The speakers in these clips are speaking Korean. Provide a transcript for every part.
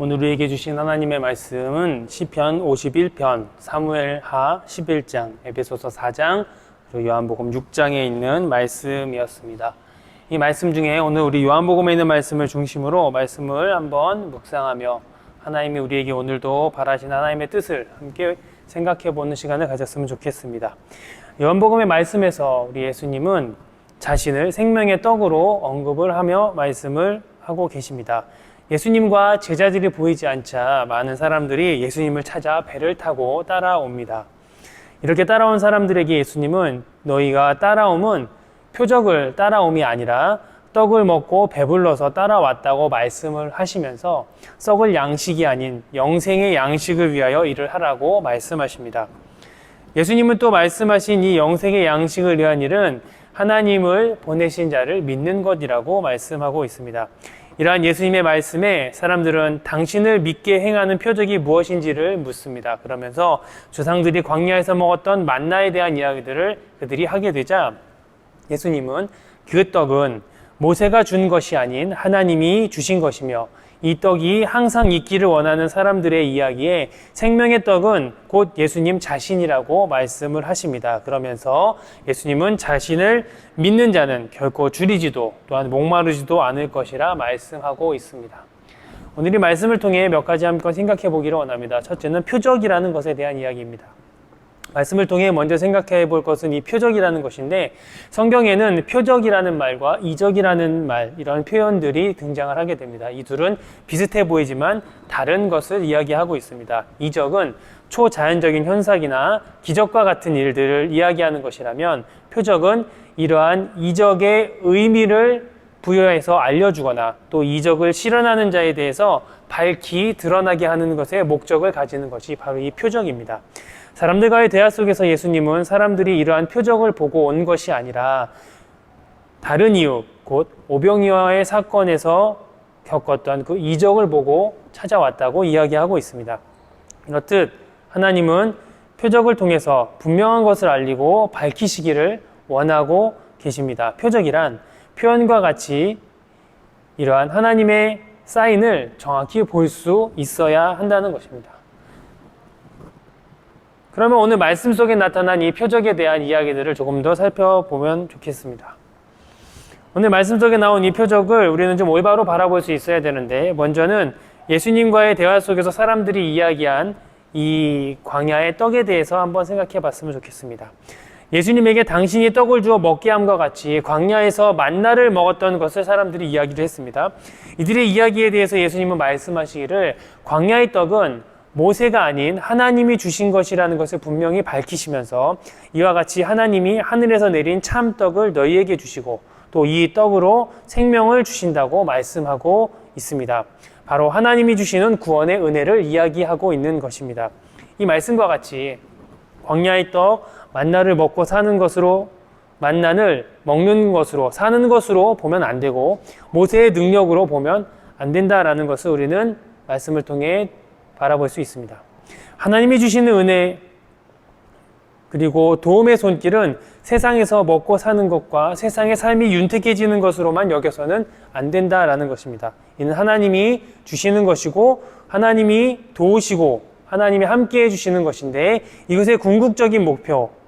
오늘 우리에게 주신 하나님의 말씀은 시편 51편, 사무엘하 11장, 에베소서 4장, 그리고 요한복음 6장에 있는 말씀이었습니다. 이 말씀 중에 오늘 우리 요한복음에 있는 말씀을 중심으로 말씀을 한번 묵상하며 하나님이 우리에게 오늘도 바라신 하나님의 뜻을 함께 생각해보는 시간을 가졌으면 좋겠습니다. 요한복음의 말씀에서 우리 예수님은 자신을 생명의 떡으로 언급을 하며 말씀을 하고 계십니다. 예수님과 제자들이 보이지 않자 많은 사람들이 예수님을 찾아 배를 타고 따라옵니다. 이렇게 따라온 사람들에게 예수님은 너희가 따라옴은 표적을 따라옴이 아니라 떡을 먹고 배불러서 따라왔다고 말씀을 하시면서 썩을 양식이 아닌 영생의 양식을 위하여 일을 하라고 말씀하십니다. 예수님은 또 말씀하신 이 영생의 양식을 위한 일은 하나님을 보내신 자를 믿는 것이라고 말씀하고 있습니다. 이러한 예수님의 말씀에 사람들은 당신을 믿게 행하는 표적이 무엇인지를 묻습니다. 그러면서 조상들이 광야에서 먹었던 만나에 대한 이야기들을 그들이 하게 되자 예수님은 그 떡은 모세가 준 것이 아닌 하나님이 주신 것이며 이 떡이 항상 있기를 원하는 사람들의 이야기에 생명의 떡은 곧 예수님 자신이라고 말씀을 하십니다. 그러면서 예수님은 자신을 믿는 자는 결코 줄이지도 또한 목마르지도 않을 것이라 말씀하고 있습니다. 오늘 이 말씀을 통해 몇 가지 한번 생각해 보기를 원합니다. 첫째는 표적이라는 것에 대한 이야기입니다. 말씀을 통해 먼저 생각해 볼 것은 이 표적이라는 것인데 성경에는 표적이라는 말과 이적이라는 말 이런 표현들이 등장을 하게 됩니다. 이 둘은 비슷해 보이지만 다른 것을 이야기하고 있습니다. 이적은 초자연적인 현상이나 기적과 같은 일들을 이야기하는 것이라면 표적은 이러한 이적의 의미를 부여해서 알려주거나 또 이적을 실현하는 자에 대해서 밝히 드러나게 하는 것에 목적을 가지는 것이 바로 이 표적입니다. 사람들과의 대화 속에서 예수님은 사람들이 이러한 표적을 보고 온 것이 아니라 다른 이유, 곧 오병이어의 사건에서 겪었던 그 이적을 보고 찾아왔다고 이야기하고 있습니다. 이렇듯 하나님은 표적을 통해서 분명한 것을 알리고 밝히시기를 원하고 계십니다. 표적이란 표현과 같이 이러한 하나님의 사인을 정확히 볼 수 있어야 한다는 것입니다. 그러면 오늘 말씀 속에 나타난 이 표적에 대한 이야기들을 조금 더 살펴보면 좋겠습니다. 오늘 말씀 속에 나온 이 표적을 우리는 좀 올바로 바라볼 수 있어야 되는데 먼저는 예수님과의 대화 속에서 사람들이 이야기한 이 광야의 떡에 대해서 한번 생각해 봤으면 좋겠습니다. 예수님에게 당신이 떡을 주어 먹게 함과 같이 광야에서 만나를 먹었던 것을 사람들이 이야기를 했습니다. 이들의 이야기에 대해서 예수님은 말씀하시기를 광야의 떡은 모세가 아닌 하나님이 주신 것이라는 것을 분명히 밝히시면서 이와 같이 하나님이 하늘에서 내린 참떡을 너희에게 주시고 또 이 떡으로 생명을 주신다고 말씀하고 있습니다. 바로 하나님이 주시는 구원의 은혜를 이야기하고 있는 것입니다. 이 말씀과 같이 광야의 떡, 만나를 먹고 사는 것으로 만나를 먹는 것으로 사는 것으로 보면 안 되고 모세의 능력으로 보면 안 된다라는 것을 우리는 말씀을 통해 바라볼 수 있습니다. 하나님이 주시는 은혜 그리고 도움의 손길은 세상에서 먹고 사는 것과 세상의 삶이 윤택해지는 것으로만 여겨서는 안 된다라는 것입니다. 이는 하나님이 주시는 것이고 하나님이 도우시고 하나님이 함께해 주시는 것인데 이것의 궁극적인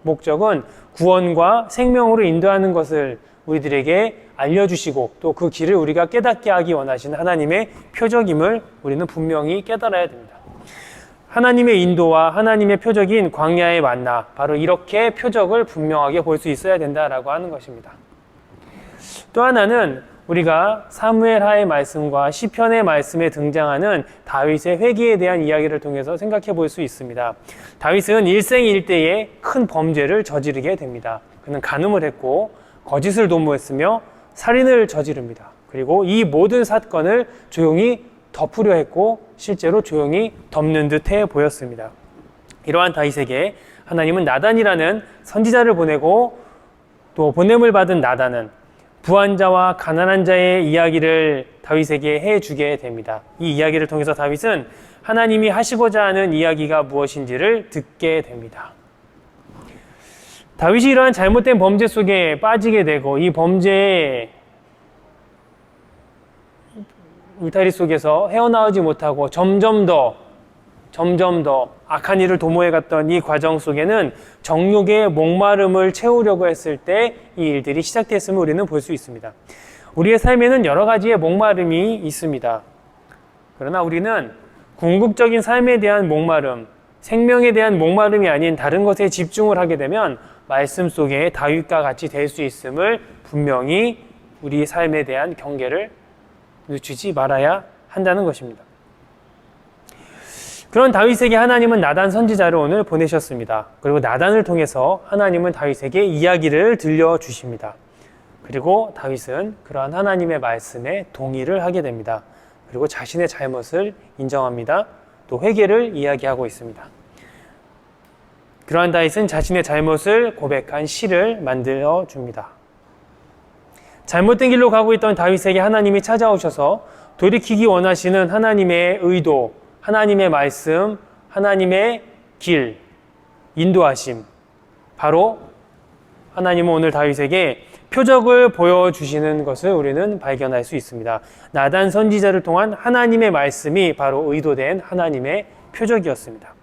목적은 구원과 생명으로 인도하는 것을 우리들에게 알려주시고 또 그 길을 우리가 깨닫게 하기 원하시는 하나님의 표적임을 우리는 분명히 깨달아야 됩니다. 하나님의 인도와 하나님의 표적인 광야의 만나, 바로 이렇게 표적을 분명하게 볼 수 있어야 된다라고 하는 것입니다. 또 하나는 우리가 사무엘하의 말씀과 시편의 말씀에 등장하는 다윗의 회개에 대한 이야기를 통해서 생각해 볼 수 있습니다. 다윗은 일생일대에 큰 범죄를 저지르게 됩니다. 그는 간음을 했고 거짓을 도모했으며 살인을 저지릅니다. 그리고 이 모든 사건을 조용히 덮으려 했고 실제로 조용히 덮는 듯해 보였습니다. 이러한 다윗에게 하나님은 나단이라는 선지자를 보내고 또 보냄을 받은 나단은 부한 자와 가난한 자의 이야기를 다윗에게 해주게 됩니다. 이 이야기를 통해서 다윗은 하나님이 하시고자 하는 이야기가 무엇인지를 듣게 됩니다. 다윗이 이러한 잘못된 범죄 속에 빠지게 되고 이 범죄에 울타리 속에서 헤어나오지 못하고 점점 더 악한 일을 도모해갔던 이 과정 속에는 정욕의 목마름을 채우려고 했을 때 이 일들이 시작됐음을 우리는 볼 수 있습니다. 우리의 삶에는 여러 가지의 목마름이 있습니다. 그러나 우리는 궁극적인 삶에 대한 목마름, 생명에 대한 목마름이 아닌 다른 것에 집중을 하게 되면 말씀 속에 다윗과 같이 될 수 있음을 분명히 우리 삶에 대한 경계를 늦추지 말아야 한다는 것입니다. 그런 다윗에게 하나님은 나단 선지자를 오늘 보내셨습니다. 그리고 나단을 통해서 하나님은 다윗에게 이야기를 들려주십니다. 그리고 다윗은 그러한 하나님의 말씀에 동의를 하게 됩니다. 그리고 자신의 잘못을 인정합니다. 또 회개를 이야기하고 있습니다. 그러한 다윗은 자신의 잘못을 고백한 시를 만들어 줍니다. 잘못된 길로 가고 있던 다윗에게 하나님이 찾아오셔서 돌이키기 원하시는 하나님의 의도, 하나님의 말씀, 하나님의 길, 인도하심, 바로 하나님은 오늘 다윗에게 표적을 보여주시는 것을 우리는 발견할 수 있습니다. 나단 선지자를 통한 하나님의 말씀이 바로 의도된 하나님의 표적이었습니다.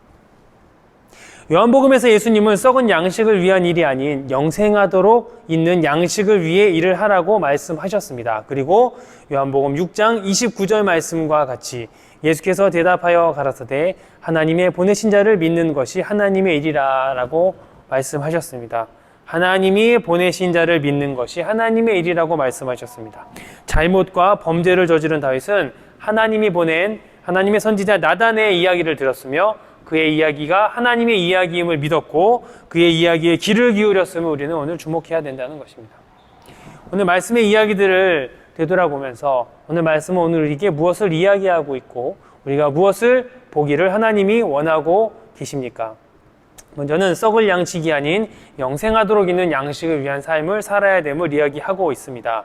요한복음에서 예수님은 썩은 양식을 위한 일이 아닌 영생하도록 있는 양식을 위해 일을 하라고 말씀하셨습니다. 그리고 요한복음 6장 29절 말씀과 같이 예수께서 대답하여 가라사대 하나님의 보내신 자를 믿는 것이 하나님의 일이라 라고 말씀하셨습니다. 하나님이 보내신 자를 믿는 것이 하나님의 일이라고 말씀하셨습니다. 잘못과 범죄를 저지른 다윗은 하나님이 보낸 하나님의 선지자 나단의 이야기를 들었으며 그의 이야기가 하나님의 이야기임을 믿었고 그의 이야기에 귀를 기울였음을 우리는 오늘 주목해야 된다는 것입니다. 오늘 말씀의 이야기들을 되돌아보면서 오늘 말씀은 오늘 우리에게 무엇을 이야기하고 있고 우리가 무엇을 보기를 하나님이 원하고 계십니까? 먼저는 썩을 양식이 아닌 영생하도록 있는 양식을 위한 삶을 살아야 됨을 이야기하고 있습니다.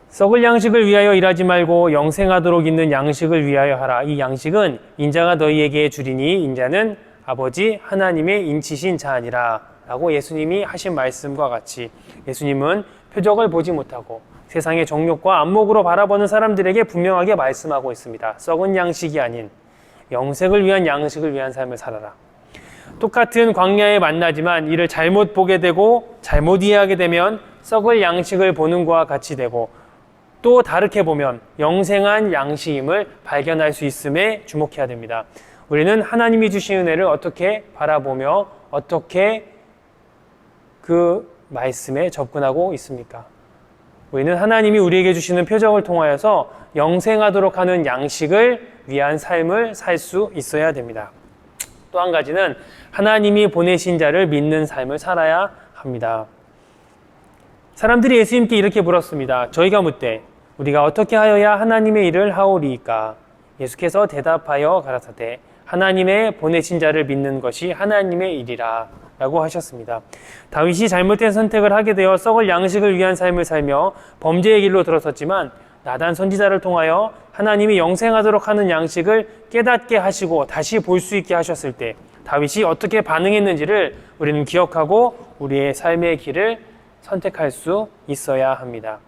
썩을 양식을 위하여 일하지 말고 영생하도록 있는 양식을 위하여 하라. 이 양식은 인자가 너희에게 주리니 인자는 아버지 하나님의 인치신 자아니라 라고 예수님이 하신 말씀과 같이 예수님은 표적을 보지 못하고 세상의 정욕과 안목으로 바라보는 사람들에게 분명하게 말씀하고 있습니다. 썩은 양식이 아닌 영생을 위한 양식을 위한 삶을 살아라. 똑같은 광야에 만나지만 이를 잘못 보게 되고 잘못 이해하게 되면 썩을 양식을 보는 것과 같이 되고 또 다르게 보면 영생한 양식임을 발견할 수 있음에 주목해야 됩니다. 우리는 하나님이 주신 은혜를 어떻게 바라보며 어떻게 그 말씀에 접근하고 있습니까? 우리는 하나님이 우리에게 주시는 표적을 통하여서 영생하도록 하는 양식을 위한 삶을 살 수 있어야 됩니다. 또 한 가지는 하나님이 보내신 자를 믿는 삶을 살아야 합니다. 사람들이 예수님께 이렇게 물었습니다. 저희가 묻되 우리가 어떻게 하여야 하나님의 일을 하오리이까? 예수께서 대답하여 가라사대 하나님의 보내신 자를 믿는 것이 하나님의 일이라 라고 하셨습니다. 다윗이 잘못된 선택을 하게 되어 썩을 양식을 위한 삶을 살며 범죄의 길로 들어섰지만 나단 선지자를 통하여 하나님이 영생하도록 하는 양식을 깨닫게 하시고 다시 볼 수 있게 하셨을 때 다윗이 어떻게 반응했는지를 우리는 기억하고 우리의 삶의 길을 선택할 수 있어야 합니다.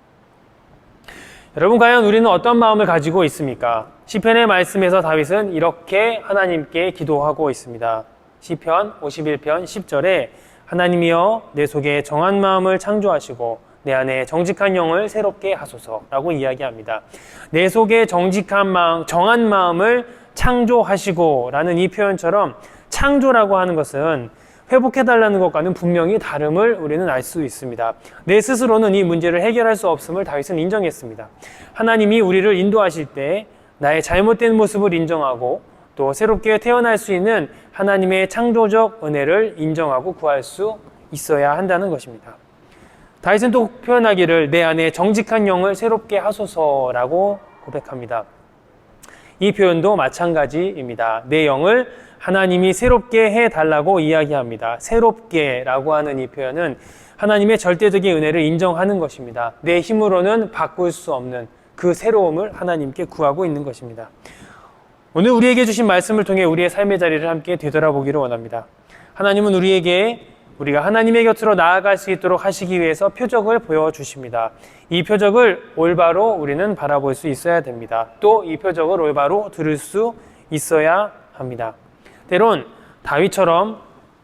여러분, 과연 우리는 어떤 마음을 가지고 있습니까? 시편의 말씀에서 다윗은 이렇게 하나님께 기도하고 있습니다. 시편 51편 10절에 하나님이여 내 속에 정한 마음을 창조하시고 내 안에 정직한 영을 새롭게 하소서라고 이야기합니다. 내 속에 정직한 마음, 정한 마음을 창조하시고 라는 이 표현처럼 창조라고 하는 것은 회복해달라는 것과는 분명히 다름을 우리는 알 수 있습니다. 내 스스로는 이 문제를 해결할 수 없음을 다윗은 인정했습니다. 하나님이 우리를 인도하실 때 나의 잘못된 모습을 인정하고 또 새롭게 태어날 수 있는 하나님의 창조적 은혜를 인정하고 구할 수 있어야 한다는 것입니다. 다윗은 또 표현하기를 내 안에 정직한 영을 새롭게 하소서라고 고백합니다. 이 표현도 마찬가지입니다. 내 영을 하나님이 새롭게 해달라고 이야기합니다. 새롭게라고 하는 이 표현은 하나님의 절대적인 은혜를 인정하는 것입니다. 내 힘으로는 바꿀 수 없는 그 새로움을 하나님께 구하고 있는 것입니다. 오늘 우리에게 주신 말씀을 통해 우리의 삶의 자리를 함께 되돌아보기를 원합니다. 하나님은 우리에게 우리가 하나님의 곁으로 나아갈 수 있도록 하시기 위해서 표적을 보여주십니다. 이 표적을 올바로 우리는 바라볼 수 있어야 됩니다. 또 이 표적을 올바로 들을 수 있어야 합니다. 때론 다윗처럼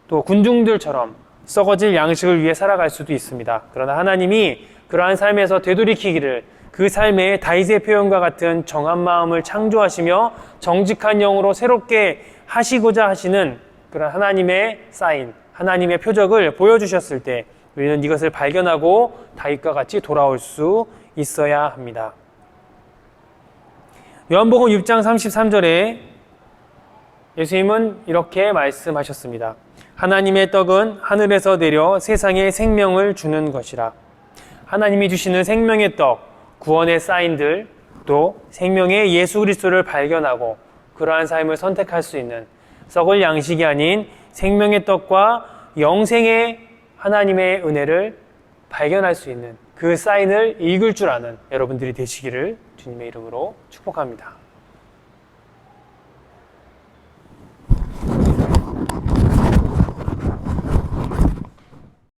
또 군중들처럼 썩어질 양식을 위해 살아갈 수도 있습니다. 그러나 하나님이 그러한 삶에서 되돌이키기를, 그 삶에 다윗의 표현과 같은 정한 마음을 창조하시며 정직한 영으로 새롭게 하시고자 하시는 그런 하나님의 사인, 하나님의 표적을 보여주셨을 때 우리는 이것을 발견하고 다윗과 같이 돌아올 수 있어야 합니다. 요한복음 6장 33절에 예수님은 이렇게 말씀하셨습니다. 하나님의 떡은 하늘에서 내려 세상에 생명을 주는 것이라. 하나님이 주시는 생명의 떡, 구원의 사인들, 또 생명의 예수 그리스도를 발견하고 그러한 삶을 선택할 수 있는, 썩을 양식이 아닌 생명의 떡과 영생의 하나님의 은혜를 발견할 수 있는 그 사인을 읽을 줄 아는 여러분들이 되시기를 주님의 이름으로 축복합니다.